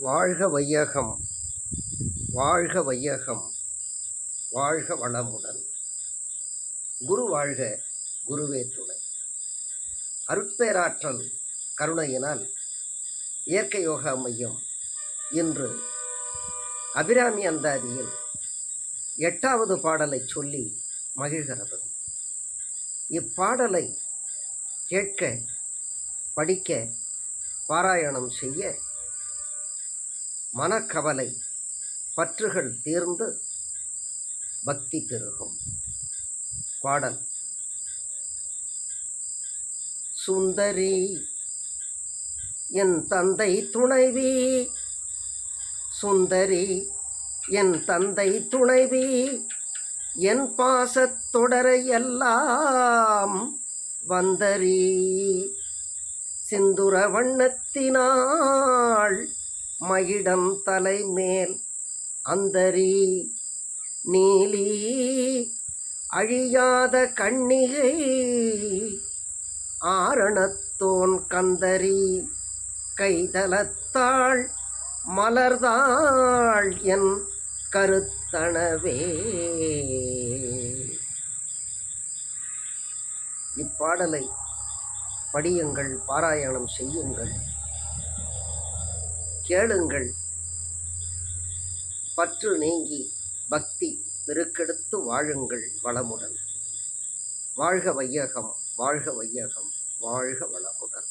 வாழ்க வையகம், வாழ்க வையகம், வாழ்க வளமுடன். குரு வாழ்க, குருவே துணை. அருட்பேராற்றல் கருணையினால் இயற்கை யோகா மையம் இன்று அபிராமி அந்தாதியில் 8வது பாடலை சொல்லி மகிழ்கிறது. இப்பாடலை கேட்க, படிக்க, பாராயணம் செய்ய மனக்கவலை பற்றுகள் தீர்ந்து பக்தி பெருகும். பாடல். சுந்தரி என் தந்தை துணைவி, சுந்தரி என் தந்தை துணைவி, என் பாசத்தொடரை எல்லாம் வந்தரி, சிந்துர வண்ணத்தினாள் மகிடம் தலைமேல் அந்தரி, நீலி அழியாத கண்ணிகை ஆரணத்தோன் கந்தரி, கைதலத்தாள் மலர்தாள் என் கருத்தனவே. இப்பாடலை படியுங்கள், பாராயணம் செய்யுங்கள், கேளுங்கள். பற்று நீங்கி பக்தி பெருக்கெடுத்து வாழுங்கள் வளமுடன். வாழ்க வையகம், வாழ்க வையகம், வாழ்க வளமுடன்.